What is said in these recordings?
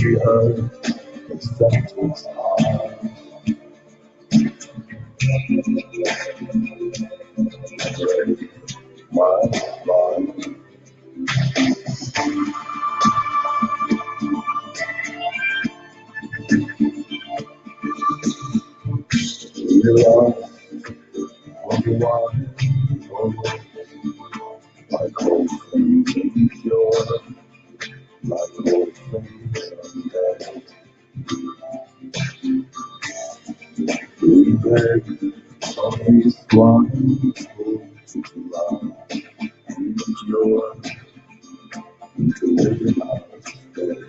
we heard the sentence we lost what we want, like old things impure, like old things undead. We beg from these blind souls to love and endure, to live in our stead.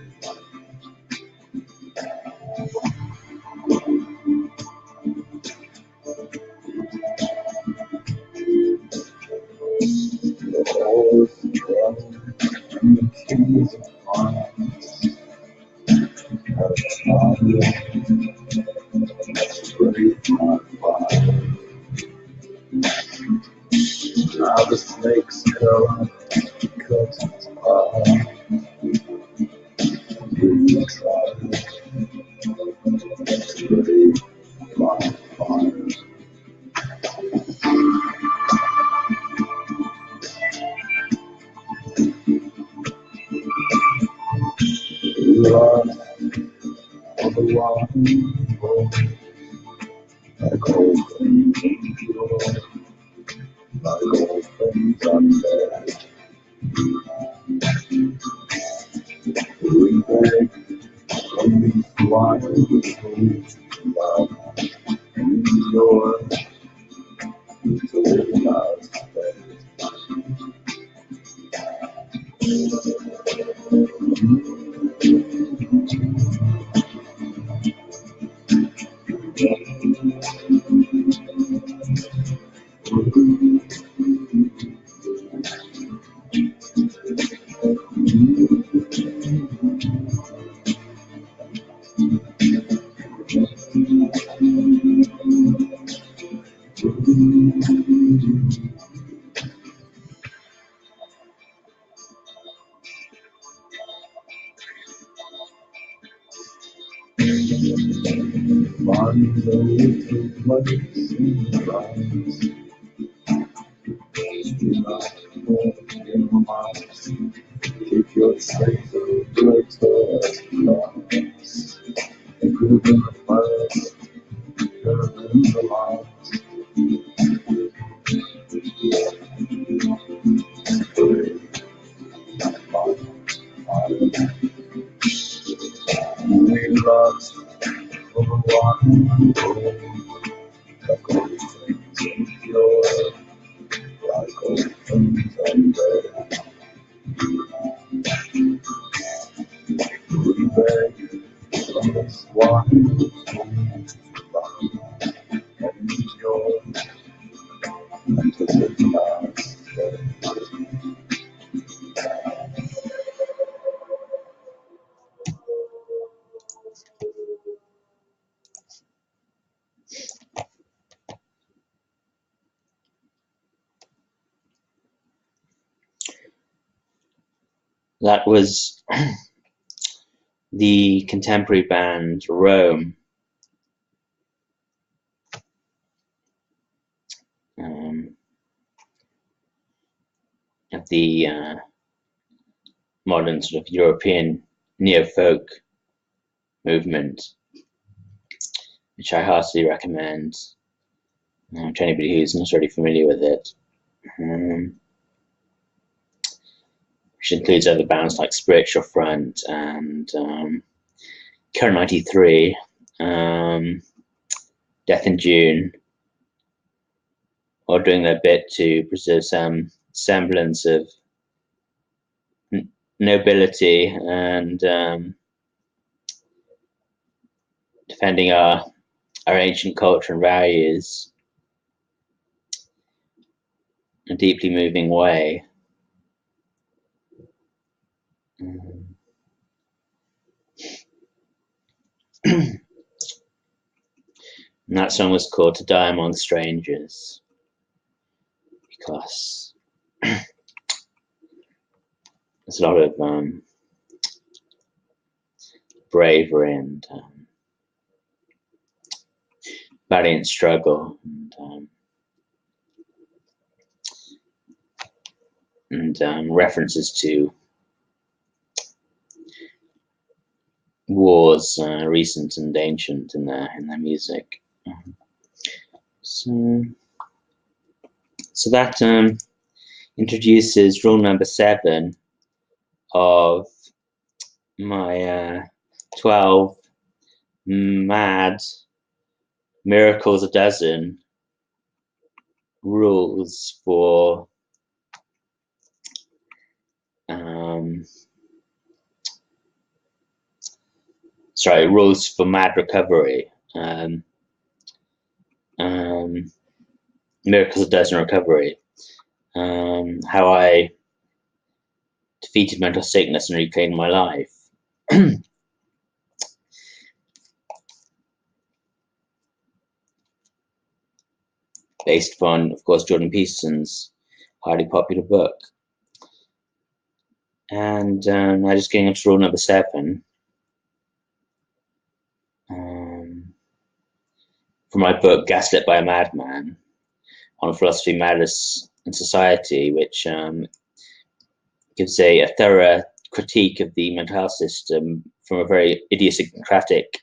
The halls drum and the kings of minds have started to break my fire. Now the snakes come to cut its path. We try to break my fire. We lost all the water, like old things impure, like old things undead. We beg from these blind souls to love and endure, to live in our stead. Find a little place in the rise. Do not fall in my mind. Keep your faith of greater lies. Good in the first, good in the last. We lost all the water, like old things impure, like old things undead. We beg from this water to love and endure, and to live in our stead. That was the contemporary band Rome. Of the modern sort of European neo-folk movement, which I heartily recommend to anybody who's not already familiar with it. Which includes other bands like Spiritual Front and Current 93, Death in June, all doing their bit to preserve some semblance of nobility and defending our ancient culture and values in a deeply moving way. And that song was called To Die Among Strangers, because there's a lot of bravery and valiant struggle, and references to wars, recent and ancient, in their music. So that introduces rule number 7 of my 12 mad miracles a dozen rules for rules for mad recovery. Miracles a dozen recovery. How I defeated mental sickness and reclaimed my life. Based upon, of course, Jordan Peterson's highly popular book. And now just getting into rule number 7. From my book, Gaslit by a Madman, on philosophy, madness, and society, which gives a thorough critique of the mental health system from a very idiosyncratic,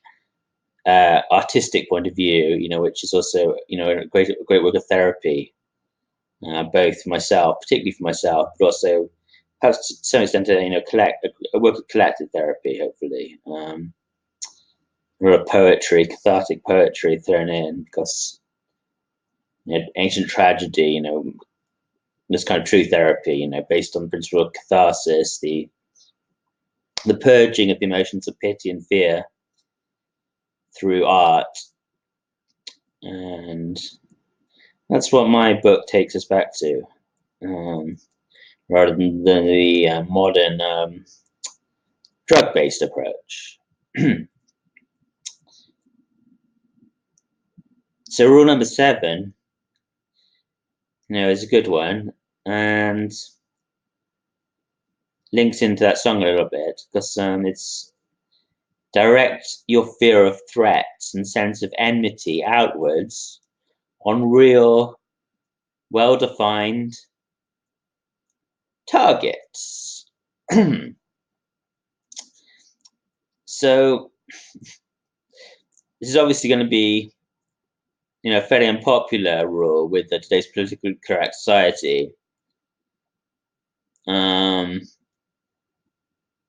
artistic point of view, which is also, a great work of therapy, both for myself, particularly for myself, but also perhaps to some extent, a work of collective therapy, hopefully. Real poetry, cathartic poetry thrown in, because ancient tragedy, this kind of true therapy, based on the principle of catharsis, the purging of the emotions of pity and fear through art. And that's what my book takes us back to, rather than the modern drug-based approach. So rule number 7, is a good one, and links into that song a little bit, because it's direct your fear of threats and sense of enmity outwards on real, well-defined targets. So this is obviously going to be, a fairly unpopular rule with today's politically correct society,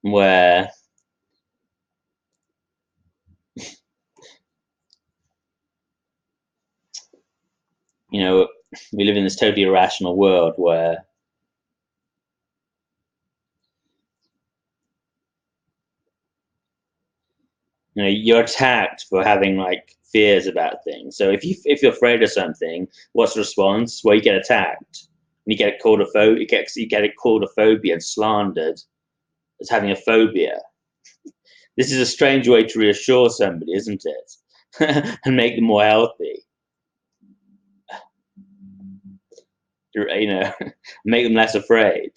where we live in this totally irrational world where you're attacked for having fears about things. So if you're afraid of something, what's the response? Well, you get attacked, and you get called a phobia and slandered as having a phobia. This is a strange way to reassure somebody, isn't it? And make them more healthy. Make them less afraid.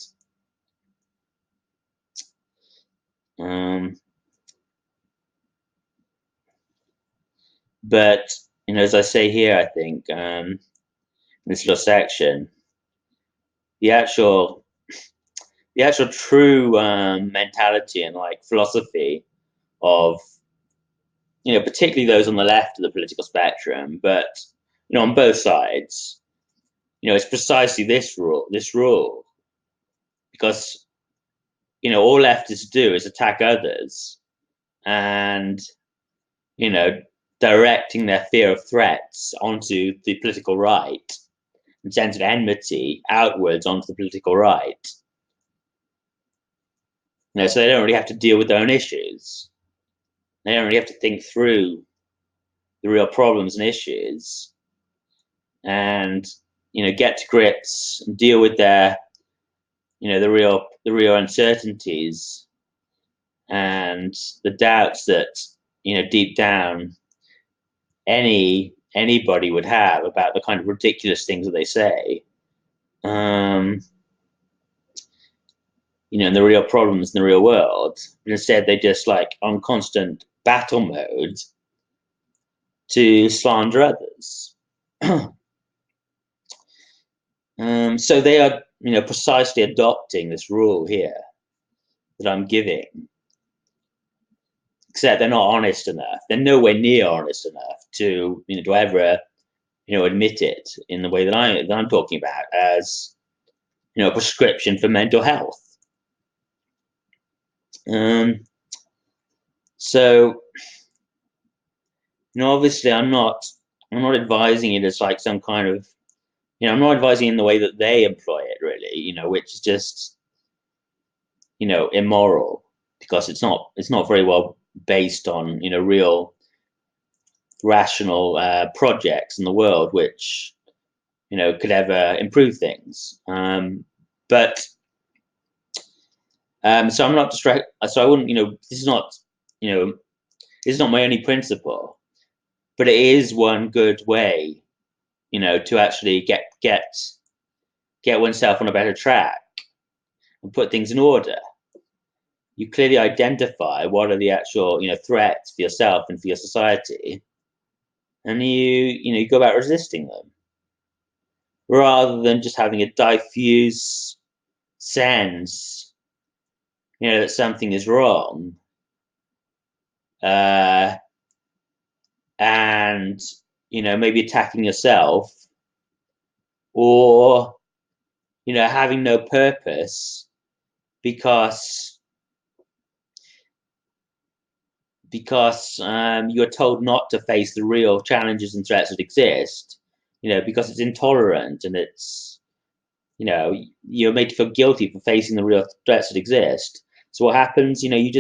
But as I say here, I think in this little section, the actual true mentality and philosophy of particularly those on the left of the political spectrum, but on both sides, it's precisely this rule, because all leftists do is attack others, and directing their fear of threats onto the political right, and sense of enmity outwards onto the political right. So they don't really have to deal with their own issues. They don't really have to think through the real problems and issues, and get to grips and deal with their the real uncertainties and the doubts that deep down anybody would have about the kind of ridiculous things that they say. and the real problems in the real world, but instead they just like on constant battle mode to slander others. So they are, precisely adopting this rule here that I'm giving, except they're not honest enough. They're nowhere near honest enough to, to ever, admit it in the way that I'm talking about as, a prescription for mental health. So, obviously, I'm not advising it as like some kind of, I'm not advising in the way that they employ it, really, which is just, immoral, because it's not very well based on, real rational projects in the world which, could ever improve things. But so I'm not distracted. So I wouldn't, this is not, this is not my only principle, but it is one good way, to actually get oneself on a better track and put things in order. You clearly identify what are the actual, threats for yourself and for your society, and you go about resisting them, rather than just having a diffuse sense, that something is wrong, and maybe attacking yourself, or having no purpose because you're told not to face the real challenges and threats that exist, because it's intolerant, and it's, you're made to feel guilty for facing the real threats that exist. So what happens? You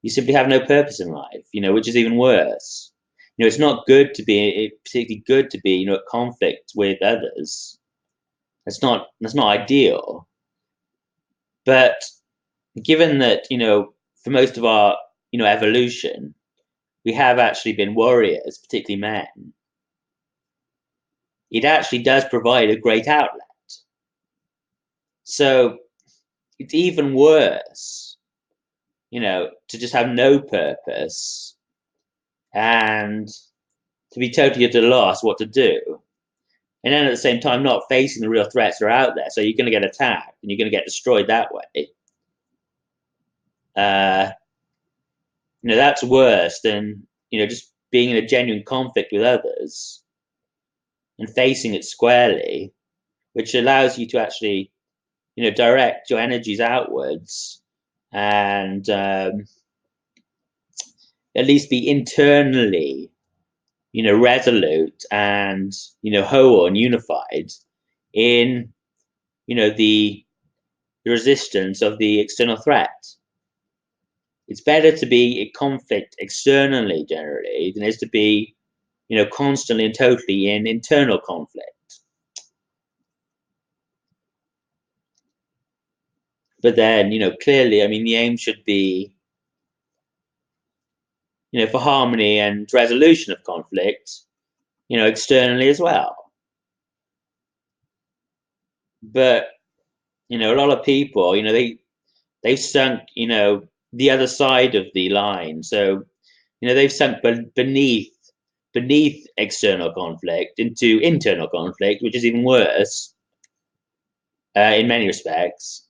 simply have no purpose in life, which is even worse. It's not good to be, particularly good to be, at conflict with others. That's not ideal. But given that, for most of our, evolution, we have actually been warriors, particularly men, it actually does provide a great outlet. So it's even worse, to just have no purpose and to be totally at a loss what to do. And then at the same time, not facing the real threats that are out there. So you're going to get attacked and you're going to get destroyed that way. That's worse than, just being in a genuine conflict with others and facing it squarely, which allows you to actually, direct your energies outwards and at least be internally, resolute and, whole and unified in, the resistance of the external threat. It's better to be in conflict externally generally than it is to be, constantly and totally in internal conflict. But then, clearly, I mean, the aim should be, for harmony and resolution of conflict, externally as well. But, a lot of people, they've sunk, the other side of the line. So, they've sunk beneath external conflict into internal conflict, which is even worse in many respects.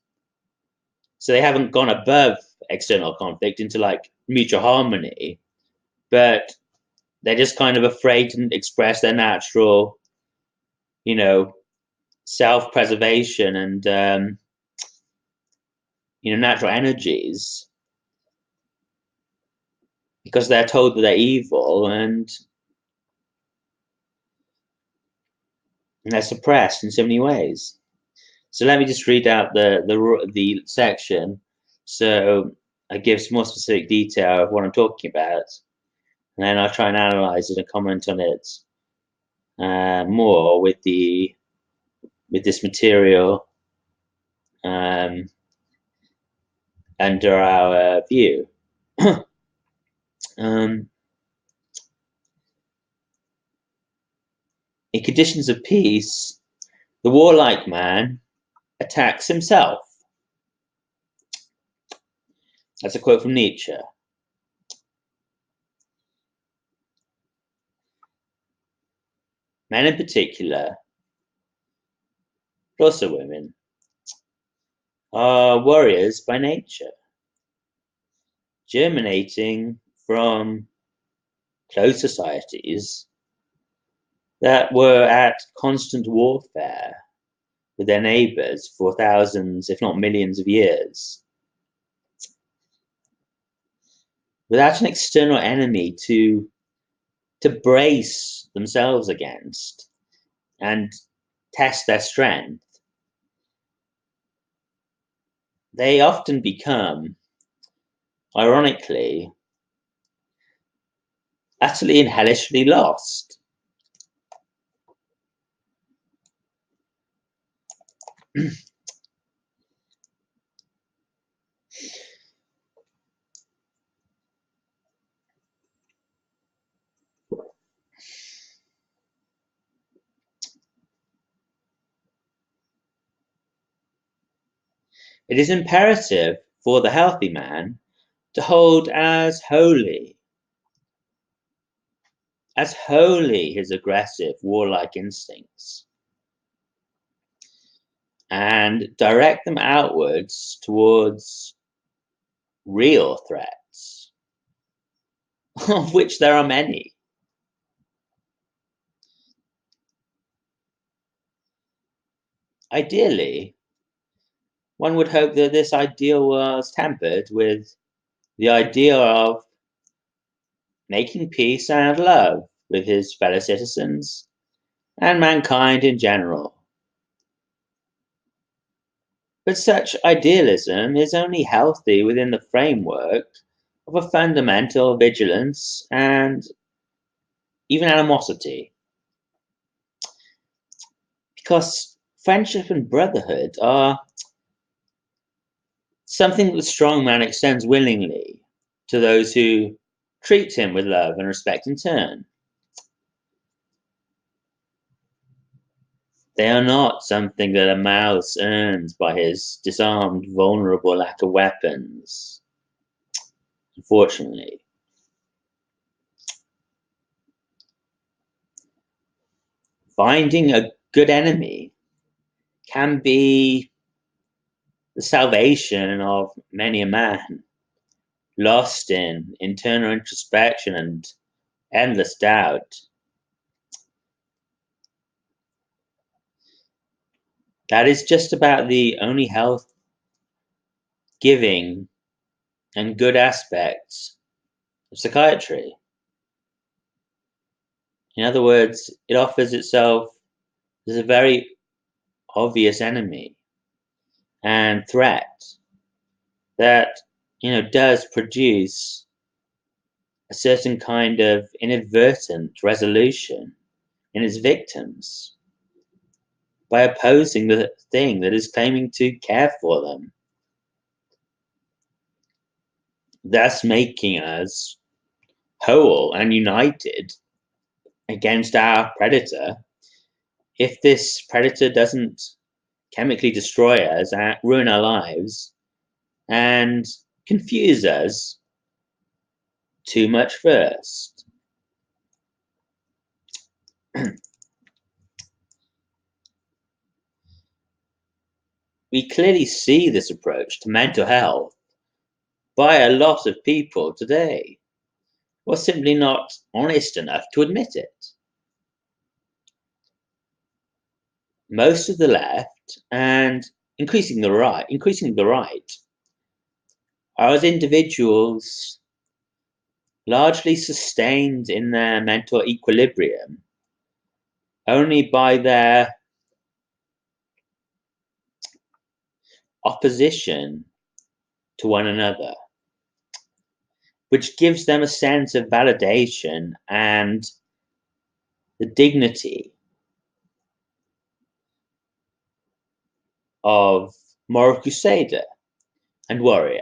So they haven't gone above external conflict into like mutual harmony, but they're just kind of afraid to express their natural, self-preservation and natural energies, because they're told that they're evil and they're suppressed in so many ways. So let me just read out the section. So I give some more specific detail of what I'm talking about, and then I'll try and analyze it and comment on it more with this material under our view. In conditions of peace, the warlike man attacks himself. That's a quote from Nietzsche. Men in particular, but also women, are warriors by nature, germinating from closed societies that were at constant warfare with their neighbors for thousands, if not millions of years, without an external enemy to brace themselves against and test their strength. They often become, ironically, utterly and hellishly lost. It is imperative for the healthy man to hold as holy his aggressive, warlike instincts, and direct them outwards towards real threats, of which there are many. Ideally, one would hope that this ideal was tempered with the idea of making peace and love with his fellow citizens and mankind in general. But such idealism is only healthy within the framework of a fundamental vigilance and even animosity. Because friendship and brotherhood are something that the strong man extends willingly to those who treat him with love and respect in turn. They are not something that a mouse earns by his disarmed, vulnerable lack of weapons, unfortunately. Finding a good enemy can be the salvation of many a man, lost in internal introspection and endless doubt. That is just about the only health giving and good aspects of psychiatry. In other words, it offers itself as a very obvious enemy and threat that does produce a certain kind of inadvertent resolution in its victims by opposing the thing that is claiming to care for them, thus making us whole and united against our predator. If this predator doesn't chemically destroy us, ruin our lives, and confuse us too much first. We clearly see this approach to mental health by a lot of people today, who are simply not honest enough to admit it. Most of the left, and increasingly the right, are as individuals largely sustained in their mental equilibrium only by their opposition to one another, which gives them a sense of validation and the dignity of moral crusader and warrior.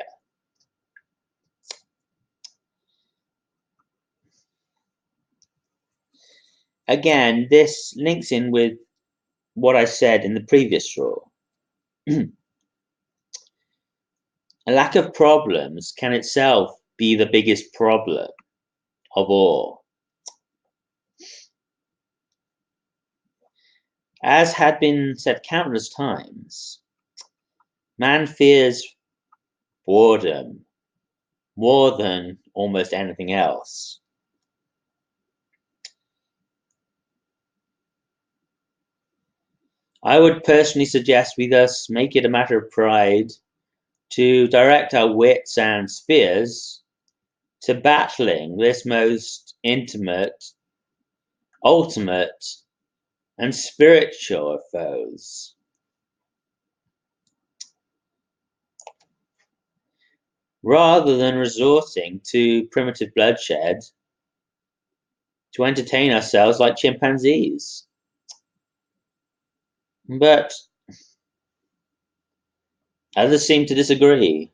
Again, this links in with what I said in the previous straw. A lack of problems can itself be the biggest problem of all. As had been said countless times, man fears boredom more than almost anything else. I would personally suggest we thus make it a matter of pride to direct our wits and spears to battling this most intimate, ultimate, and spiritual of foes. Rather than resorting to primitive bloodshed to entertain ourselves like chimpanzees. But others seem to disagree.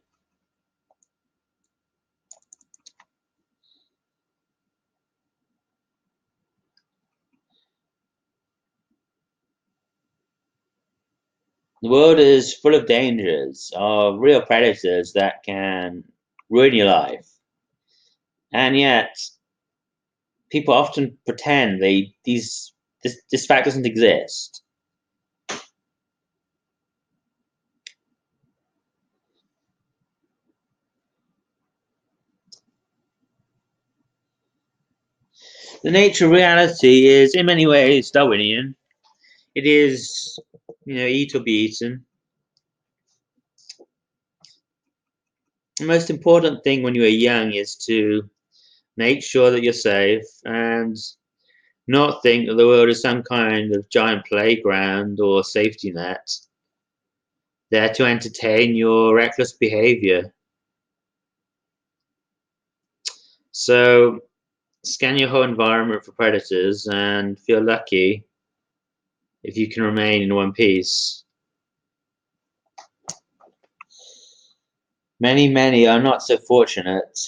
The world is full of dangers, of real predators that can ruin your life. And yet, people often pretend this fact doesn't exist. The nature of reality is in many ways Darwinian. It is, eat or be eaten. The most important thing when you are young is to make sure that you're safe and not think that the world is some kind of giant playground or safety net there to entertain your reckless behavior. So scan your whole environment for predators and feel lucky if you can remain in one piece. Many, many are not so fortunate.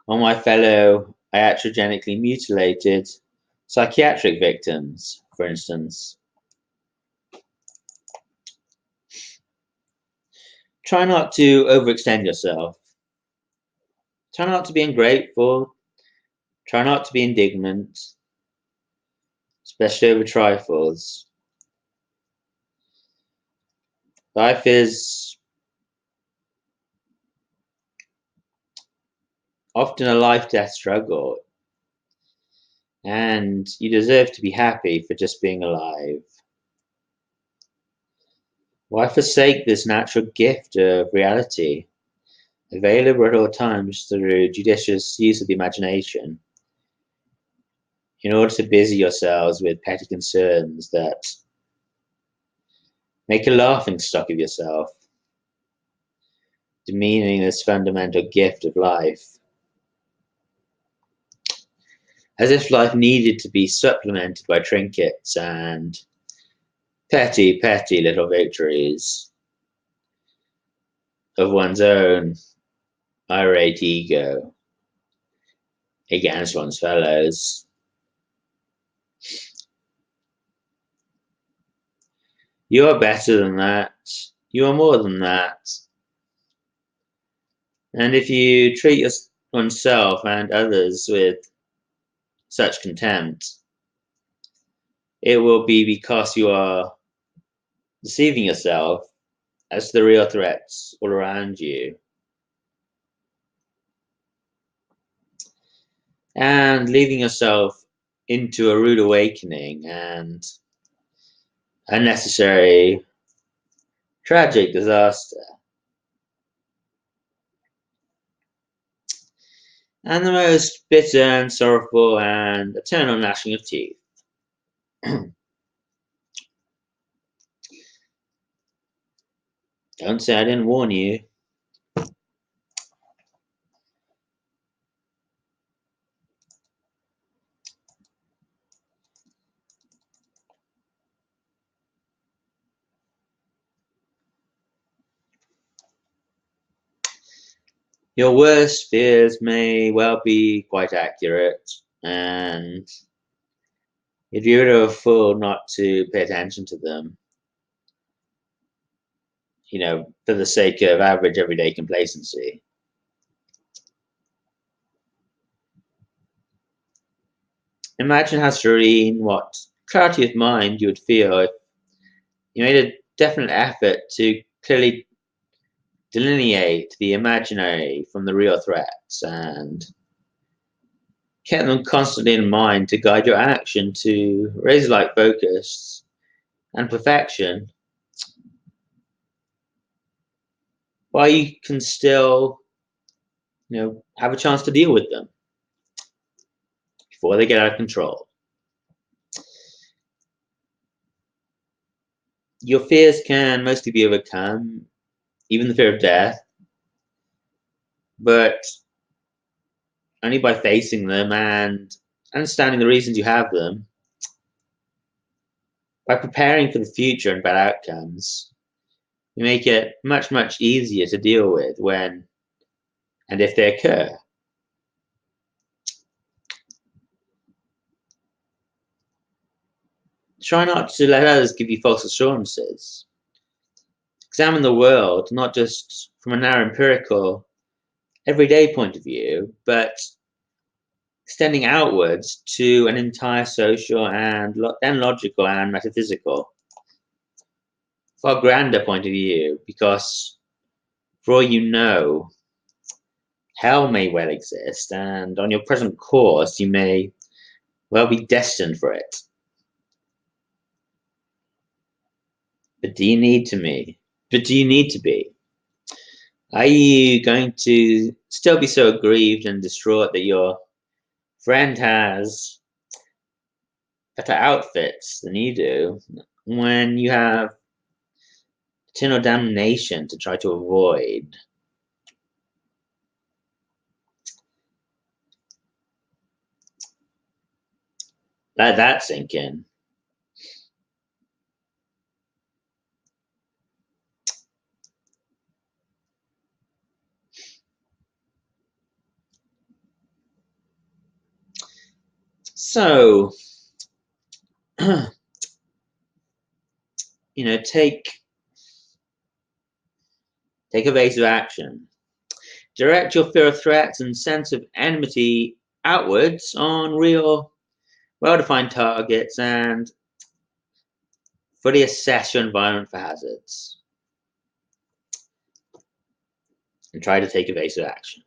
On my fellow iatrogenically mutilated psychiatric victims, for instance. Try not to overextend yourself. Try not to be ungrateful. Try not to be indignant, especially over trifles. Life is often a life-death struggle, and you deserve to be happy for just being alive. Why forsake this natural gift of reality, available at all times through judicious use of the imagination, in order to busy yourselves with petty concerns that make a laughing stock of yourself, demeaning this fundamental gift of life, as if life needed to be supplemented by trinkets and petty, petty little victories of one's own irate ego against one's fellows. You are better than that. You are more than that. And if you treat oneself and others with such contempt, it will be because you are deceiving yourself as to the real threats all around you, and leaving yourself into a rude awakening and unnecessary tragic disaster. And the most bitter and sorrowful and eternal gnashing of teeth. Don't say I didn't warn you. Your worst fears may well be quite accurate, and if you're a fool not to pay attention to them, for the sake of average everyday complacency. Imagine how serene, what clarity of mind you would feel if you made a definite effort to clearly delineate the imaginary from the real threats and kept them constantly in mind to guide your action to razor-like focus and perfection, while you can still, have a chance to deal with them before they get out of control. Your fears can mostly be overcome, even the fear of death, but only by facing them and understanding the reasons you have them. By preparing for the future and bad outcomes, you make it much, much easier to deal with when and if they occur. Try not to let others give you false assurances. Examine the world not just from a narrow empirical, everyday point of view, but extending outwards to an entire social and then logical and metaphysical, far grander point of view, because for all you know, hell may well exist, and on your present course, you may well be destined for it. But do you need to be? But do you need to be? Are you going to still be so aggrieved and distraught that your friend has better outfits than you do when you have eternal damnation to try to avoid? Let that sink in. So, take evasive action. Direct your fear of threats and sense of enmity outwards on real, well-defined targets and fully assess your environment for hazards. And try to take evasive action.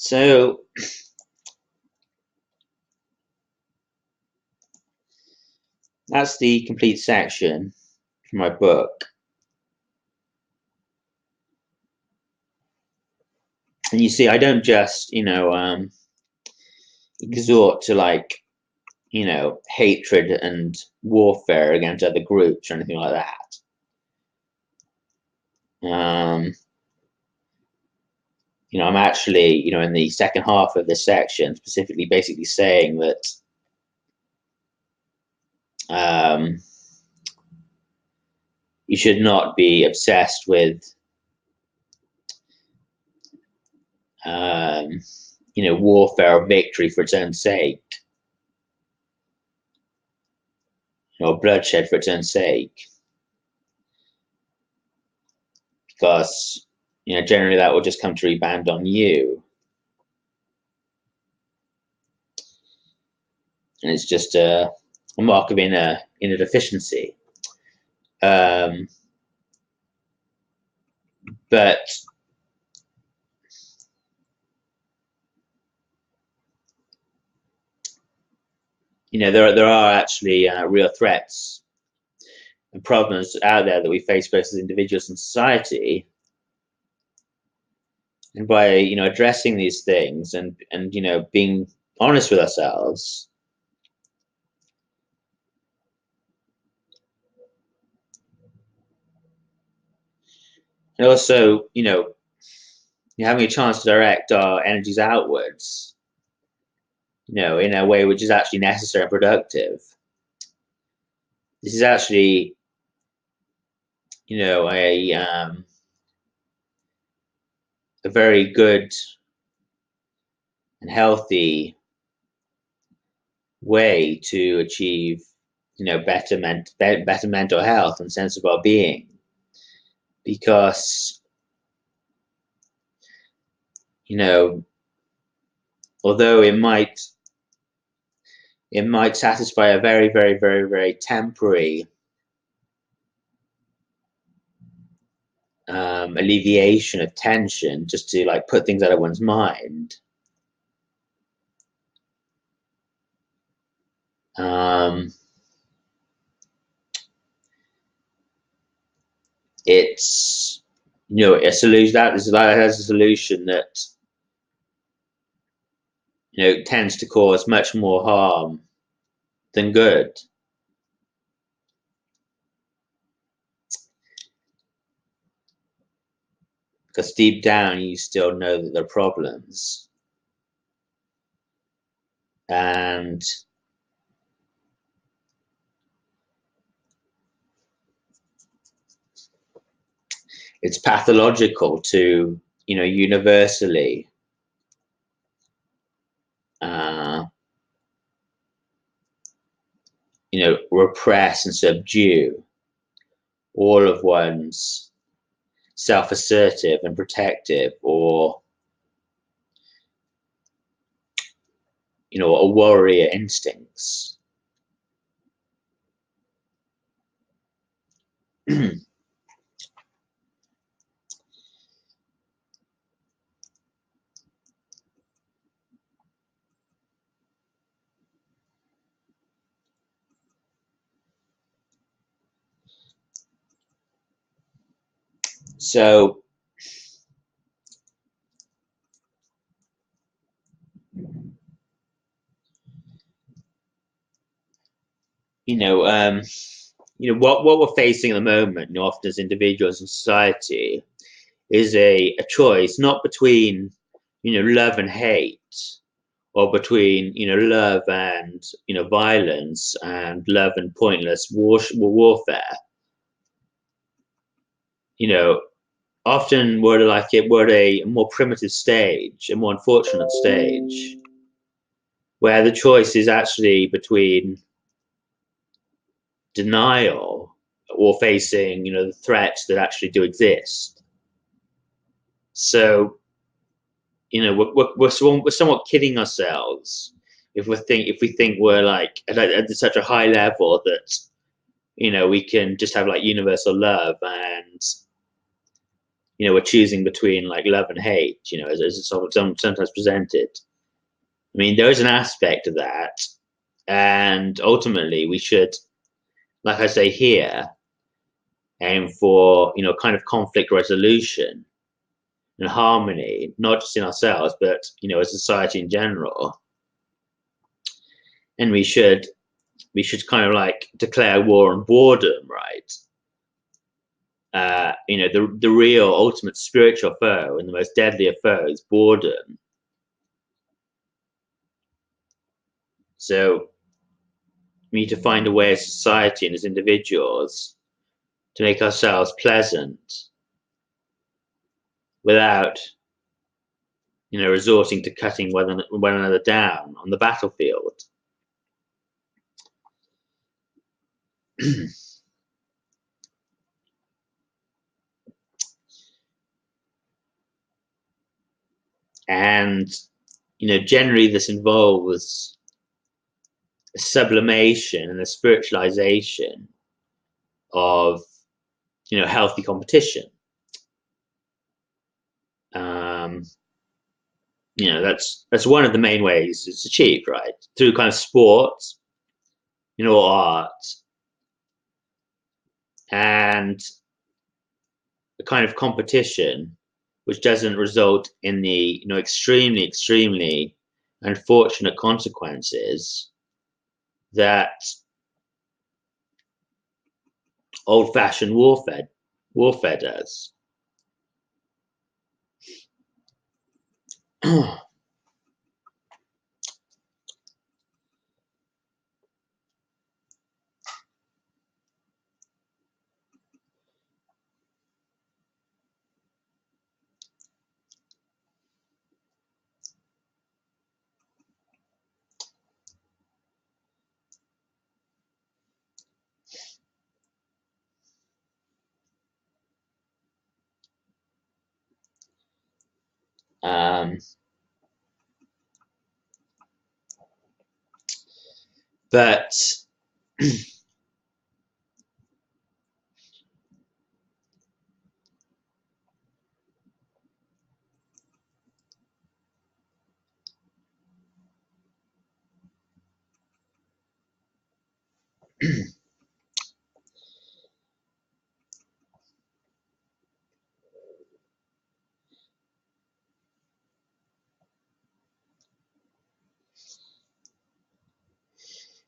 So, that's the complete section from my book. And you see, I don't just, exhort to hatred and warfare against other groups or anything like that. I'm actually, in the second half of this section, specifically basically saying that you should not be obsessed with, warfare or victory for its own sake, or bloodshed for its own sake, because, generally that will just come to rebound on you. And it's just a mark of inner deficiency. But there are actually real threats and problems out there that we face both as individuals and society. And by addressing these things and being honest with ourselves, and also having a chance to direct our energies outwards, in a way which is actually necessary and productive. This is actually a a very good and healthy way to achieve, better mental health and sense of well-being, because although it might satisfy a very, very, very, very temporary alleviation of tension, just to like put things out of one's mind. It's a solution that has a solution that tends to cause much more harm than good. Because deep down you still know that there are problems, and it's pathological to universally repress and subdue all of one's self-assertive and protective, or a warrior instincts. So what we're facing at the moment, often as individuals in society, is a choice not between love and hate, or between love and violence, and love and pointless warfare. Often we're at a more primitive stage, a more unfortunate stage, where the choice is actually between denial or facing the threats that actually do exist. So we're somewhat kidding ourselves if we think we're like at such a high level that we can just have like universal love, and we're choosing between like love and hate, as it's sometimes presented. I mean, there is an aspect of that, and ultimately we should, like I say here, aim for kind of conflict resolution and harmony, not just in ourselves, but as society in general. And we should kind of like declare war on boredom, right? The real ultimate spiritual foe and the most deadly of foes, boredom. So we need to find a way as society and as individuals to make ourselves pleasant without resorting to cutting one another down on the battlefield. And generally this involves a sublimation and a spiritualization of healthy competition. That's one of the main ways it's achieved, right? Through kind of sports, art, and a kind of competition which doesn't result in the extremely, extremely unfortunate consequences that old-fashioned warfare does. But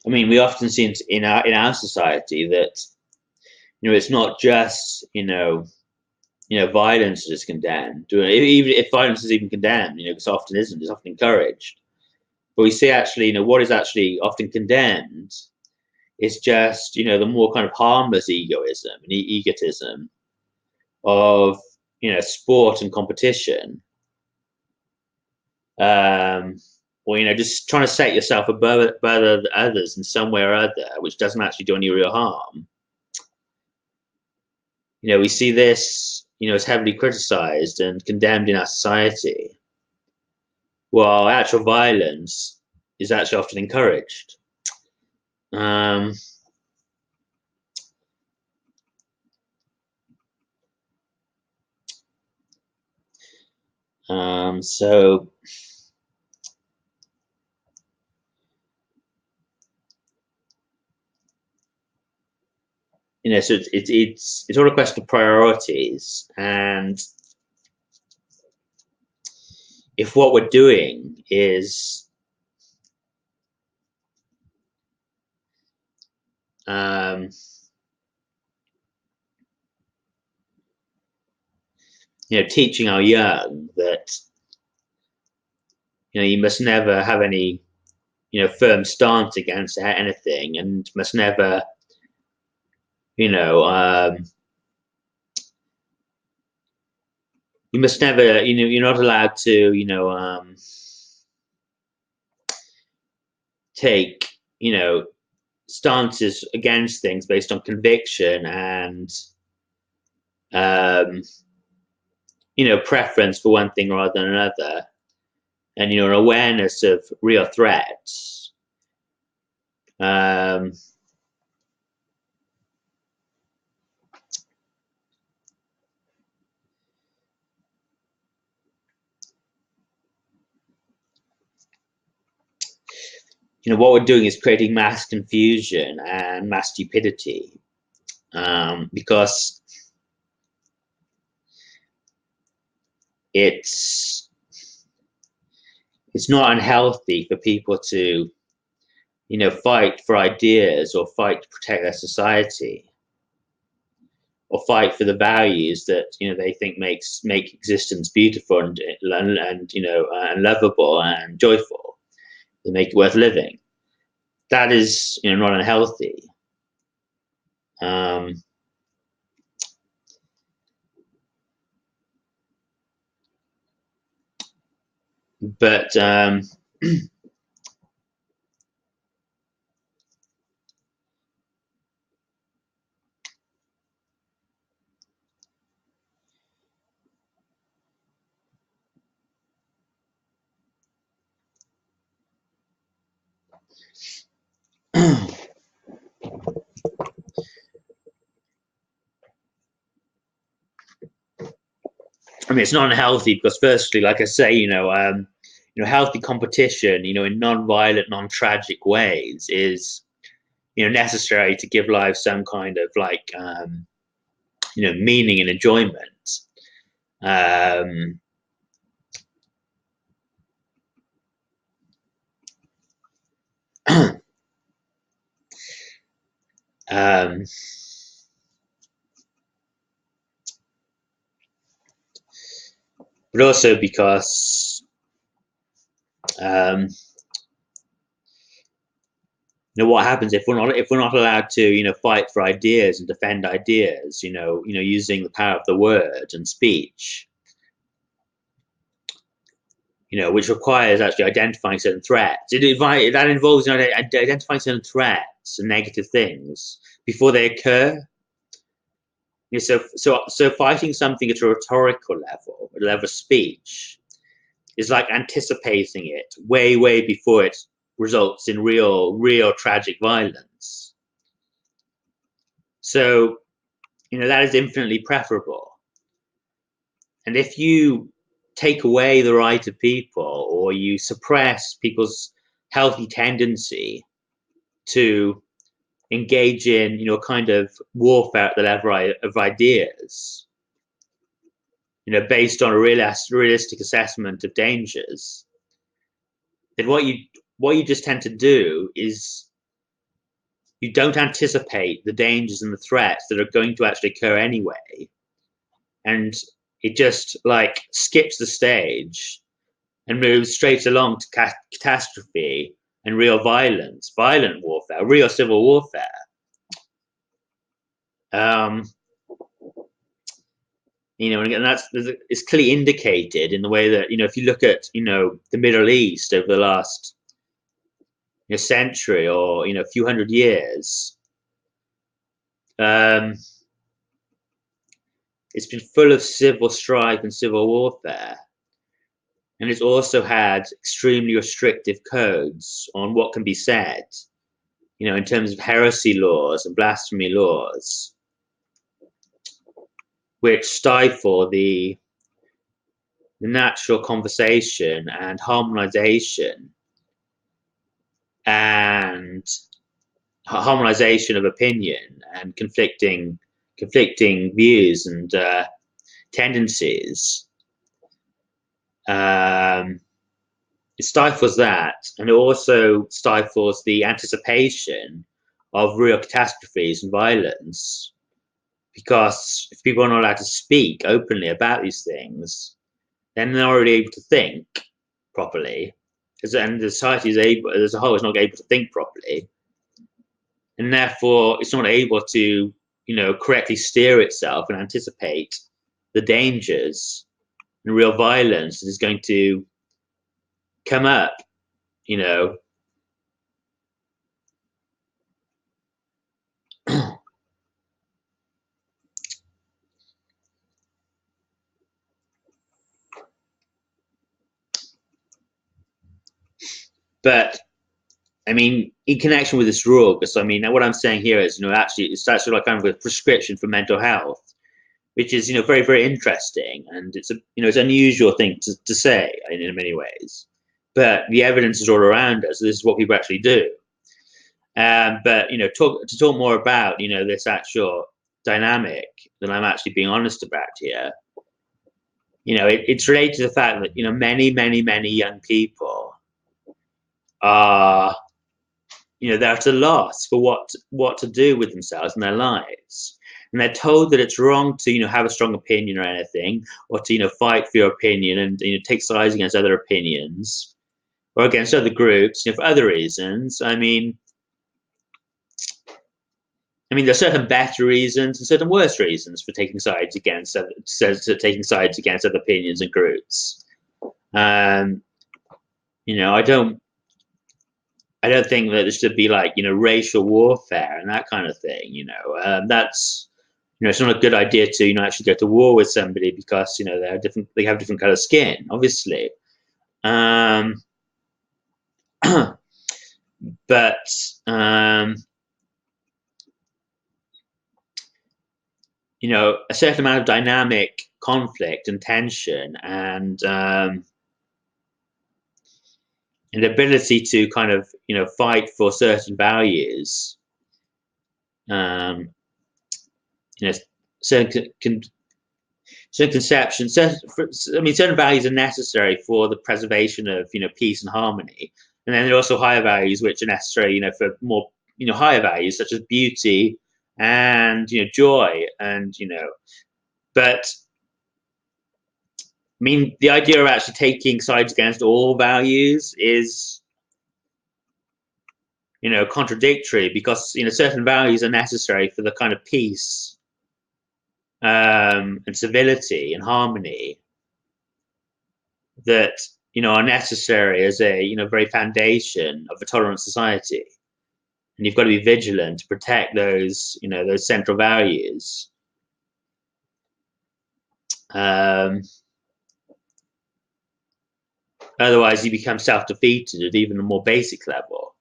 I mean, we often see in our society that it's not just violence is condemned. Even if violence is even condemned, because often isn't. It's often encouraged. But we see actually, what is actually often condemned is just the more kind of harmless egoism and egotism of sport and competition, or just trying to set yourself above others in some way or other, which doesn't actually do any real harm. We see this as heavily criticized and condemned in our society, while actual violence is actually often encouraged. Um, so so it's all a question of priorities, and if what we're doing is teaching our young that you must never have any firm stance against anything, and must never you must never you're not allowed to take stances against things based on conviction and preference for one thing rather than another, and an awareness of real threats. What we're doing is creating mass confusion and mass stupidity, because it's not unhealthy for people to fight for ideas, or fight to protect their society, or fight for the values that they think make existence beautiful and and lovable and joyful, that make it worth living. That is not unhealthy. But I mean, it's not unhealthy because, firstly, like I say, healthy competition, in non-violent, non-tragic ways, is necessary to give life some kind of meaning and enjoyment. Um, um, but also because what happens if we're not allowed to fight for ideas and defend ideas, using the power of the word and speech, which requires actually identifying certain threats. That involves identifying certain threats and negative things before they occur. So fighting something at a rhetorical level, a level of speech, is like anticipating it way before it results in real tragic violence. So, that is infinitely preferable. And if you take away the right of people, or you suppress people's healthy tendency to engage in, kind of warfare at the level of ideas, based on a realistic assessment of dangers, then what you just tend to do is you don't anticipate the dangers and the threats that are going to actually occur anyway, and it just like skips the stage and moves straight along to catastrophe and real violence, violent warfare, real civil warfare. And again, it's clearly indicated in the way that, if you look at, the Middle East over the last century, or a few hundred years, it's been full of civil strife and civil warfare, and it's also had extremely restrictive codes on what can be said, in terms of heresy laws and blasphemy laws, which stifle the natural conversation and harmonization of opinion and conflicting views and tendencies. It stifles that, and it also stifles the anticipation of real catastrophes and violence, because if people are not allowed to speak openly about these things, then they're not already able to think properly, and the society as a whole is not able to think properly, and therefore it's not able to correctly steer itself and anticipate the dangers and real violence that is going to come up. But I mean, in connection with this rule, because what I'm saying here is, actually, it's actually like kind of a prescription for mental health, which is, very interesting, and it's it's an unusual thing to say in many ways, but the evidence is all around us. This is what people actually do. But to talk more about this actual dynamic that I'm actually being honest about here, it's related to the fact that many young people are they're at a loss for what to do with themselves and their lives, and they're told that it's wrong to have a strong opinion or anything, or to fight for your opinion and take sides against other opinions or against other groups for other reasons. There are certain better reasons and certain worse reasons for taking sides against other opinions and groups. I don't think that there should be like racial warfare and that kind of thing. That's it's not a good idea to actually go to war with somebody because they have different color skin, obviously. But a certain amount of dynamic conflict and tension and the ability to kind of fight for certain values, certain conceptions, certain values are necessary for the preservation of peace and harmony, and then there are also higher values which are necessary for more higher values such as beauty and joy, and but the idea of actually taking sides against all values is contradictory, because certain values are necessary for the kind of peace and civility and harmony that are necessary as a very foundation of a tolerant society, and you've got to be vigilant to protect those those central values. Otherwise, you become self-defeated at even a more basic level.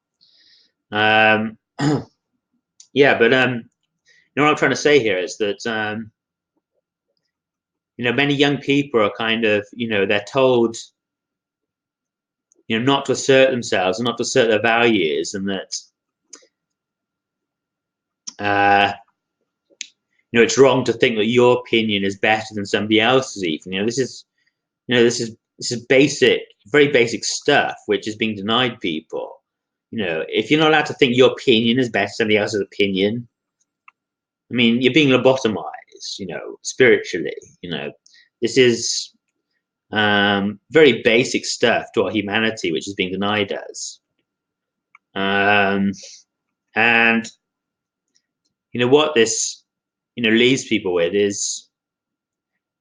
Yeah, but what I'm trying to say here is that many young people are kind of they're told not to assert themselves and not to assert their values, and that it's wrong to think that your opinion is better than somebody else's. Even this is basic, very basic stuff which is being denied people. If you're not allowed to think your opinion is better than somebody else's opinion, I mean, you're being lobotomized, spiritually. This is very basic stuff to our humanity, which is being denied us. And what this leaves people with is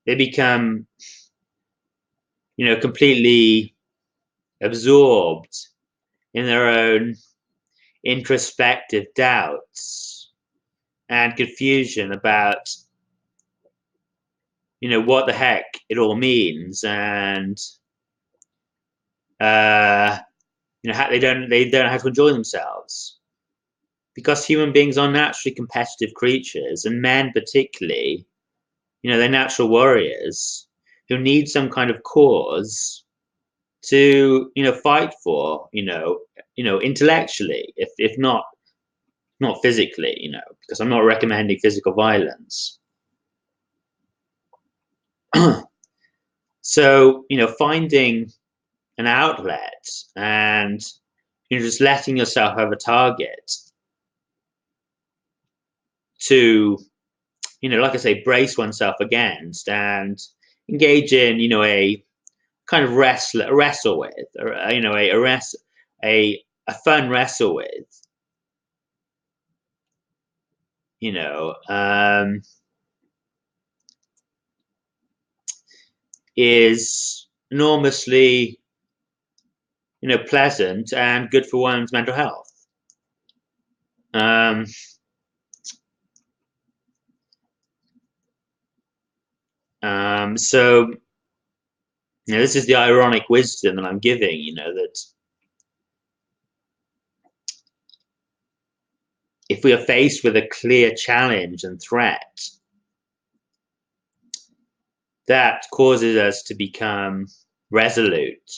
they become completely absorbed in their own introspective doubts and confusion about what the heck it all means, and they don't know how to enjoy themselves, because human beings are naturally competitive creatures, and men particularly, they're natural warriors who need some kind of cause to fight for, intellectually, if not physically, because I'm not recommending physical violence. So finding an outlet and just letting yourself have a target to like I say, brace oneself against and engage in a kind of wrestle with, or a fun wrestle with, is enormously pleasant and good for one's mental health. So this is the ironic wisdom that I'm giving, that if we are faced with a clear challenge and threat, that causes us to become resolute.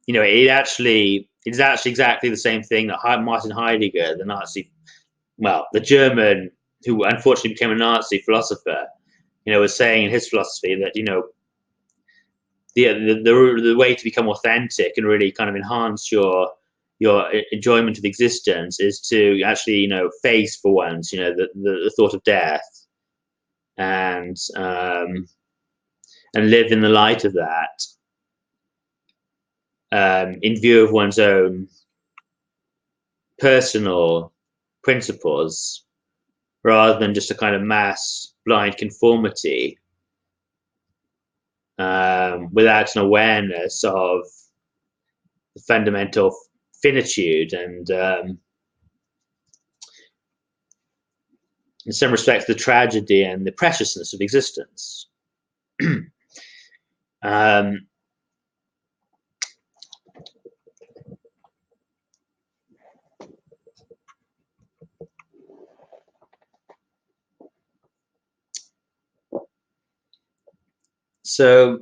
It's actually exactly the same thing that Martin Heidegger, the German who unfortunately became a Nazi philosopher, was saying in his philosophy, that the way to become authentic and really kind of enhance your enjoyment of existence is to actually face for once the thought of death, and live in the light of that, in view of one's own personal principles, rather than just a kind of mass blind conformity, without an awareness of the fundamental finitude and, in some respects, the tragedy and the preciousness of existence. So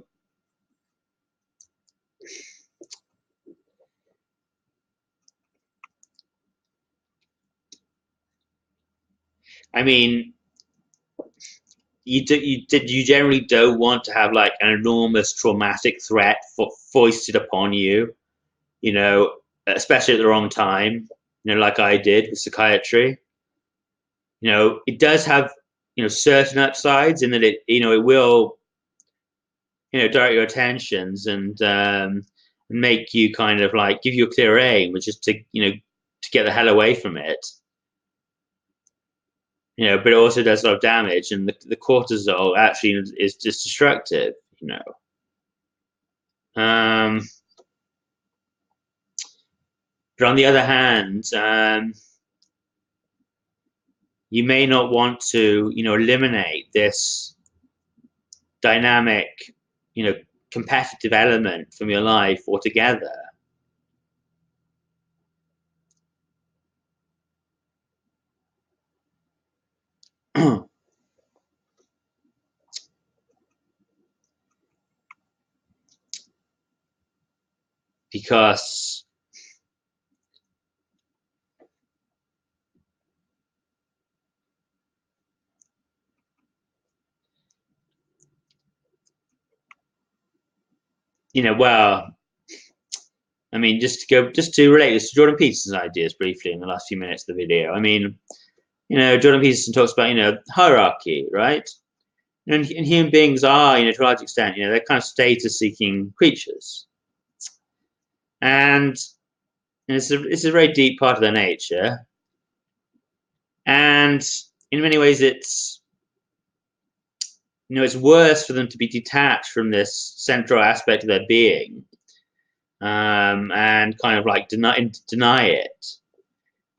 I mean, you generally don't want to have like an enormous traumatic threat foisted upon you, especially at the wrong time, like I did with psychiatry. It does have certain upsides in that it will direct your attentions and make you kind of like give you a clear aim, which is to to get the hell away from it. But it also does a lot of damage, and the cortisol actually is just destructive. But on the other hand, you may not want to eliminate this dynamic competitive element from your life altogether. Because well, I mean, just to relate this to Jordan Peterson's ideas briefly in the last few minutes of the video. I mean, Jordan Peterson talks about hierarchy, right? And human beings are, to a large extent, they're kind of status-seeking creatures, and it's a very deep part of their nature. And in many ways, it's worse for them to be detached from this central aspect of their being, and kind of like deny it,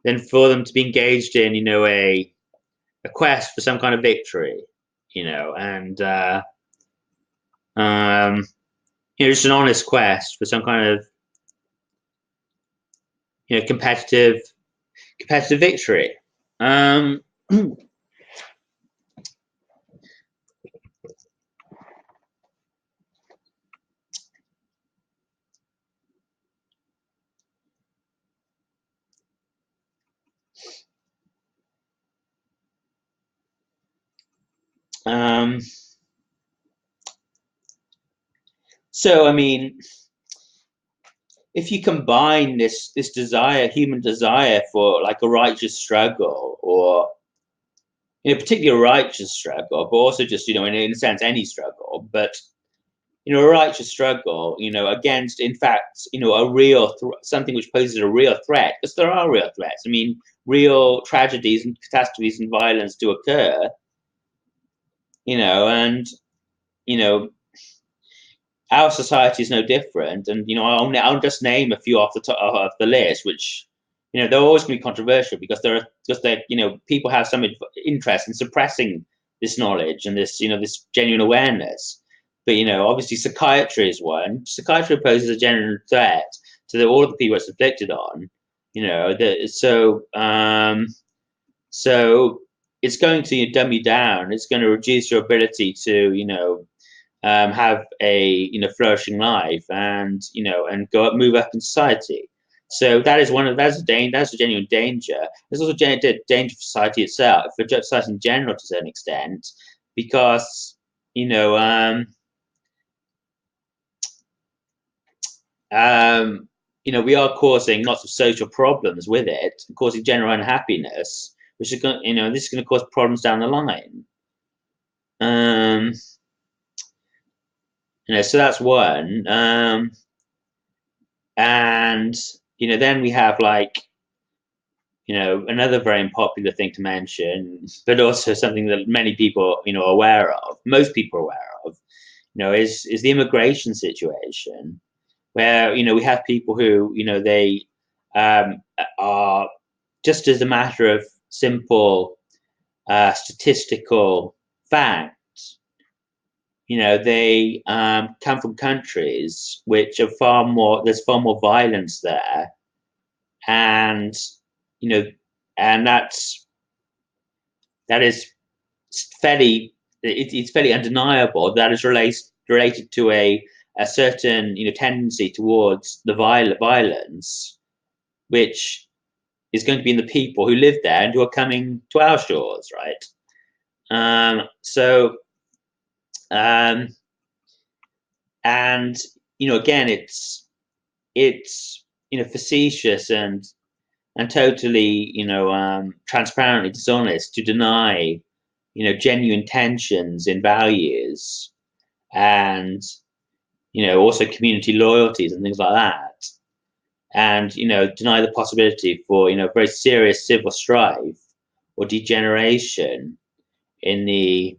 than for them to be engaged in a quest for some kind of victory, and just an honest quest for some kind of competitive victory. um, so I mean, if you combine this desire, human desire for like a righteous struggle, or particularly a righteous struggle, but also just in a sense any struggle, but a righteous struggle, against, in fact, a real something which poses a real threat, because there are real threats. I mean, real tragedies and catastrophes and violence do occur, and our society is no different. And I'll just name a few off the top of the list, which they're always going to be controversial because people have some interest in suppressing this knowledge and this genuine awareness. But obviously, psychiatry is one. Psychiatry poses a genuine threat to all of the people it's inflicted on. So it's going to dumb you down. It's going to reduce your ability to have a flourishing life, and move up in society. So that's a genuine danger. There's also a danger for society itself, for society in general to a certain extent, because we are causing lots of social problems with it, causing general unhappiness, which is going this is going to cause problems down the line. So that's one. And then we have another very unpopular thing to mention, but also something that many people are aware of, most people are aware of, is the immigration situation, where we have people who they are, just as a matter of simple statistical fact, they come from countries which are there's far more violence there, and and that is fairly it's fairly undeniable that is related to a certain tendency towards the violence, which is going to be in the people who live there and who are coming to our shores, right? And again, it's facetious and totally transparently dishonest to deny genuine tensions in values, and also community loyalties and things like that, and deny the possibility for very serious civil strife or degeneration in the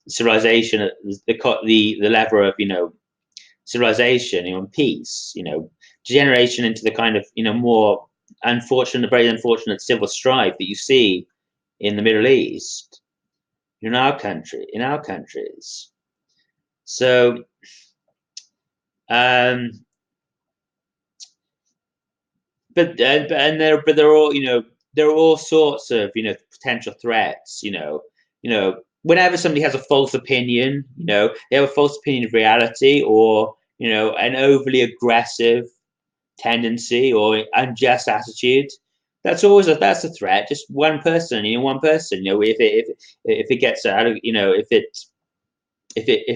civilization, the level of civilization, and peace, degeneration into the kind of more very unfortunate civil strife that you see in the Middle East, in our countries. So Um, but there are all, there are all sorts of, potential threats. Whenever somebody has a false opinion, they have a false opinion of reality, or an overly aggressive tendency or unjust attitude. That's a threat. Just one person, one person. If it gets out of, if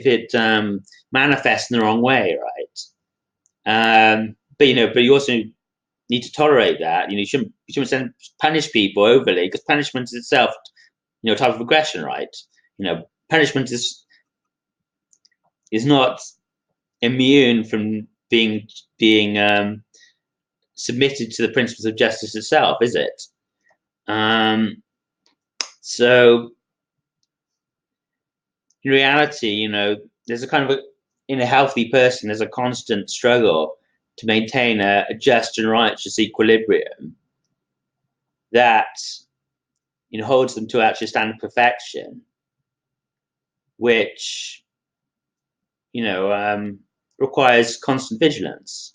it manifests in the wrong way, right? But you also need to tolerate that. You shouldn't punish people overly, because punishment is itself, a type of aggression, right? Punishment is not immune from being submitted to the principles of justice itself, is it? Um, so in reality, there's a kind of in a healthy person, there's a constant struggle to maintain a just and righteous equilibrium that holds them to actually a standard of perfection, which requires constant vigilance,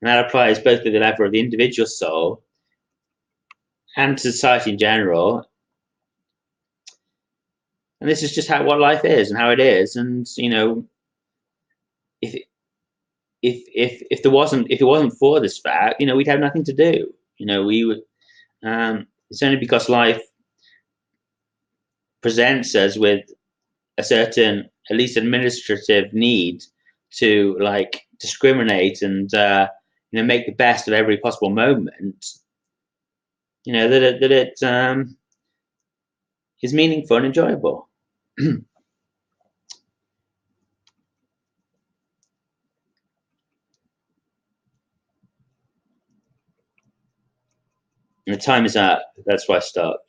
and that applies both to the level of the individual soul and to society in general. And this is just what life is and how it is. And if if it wasn't for this fact, we'd have nothing to do. We would. It's only because life presents us with a certain, at least administrative need to discriminate and make the best of every possible moment. That it is meaningful and enjoyable. And the time is up. That's why I stopped.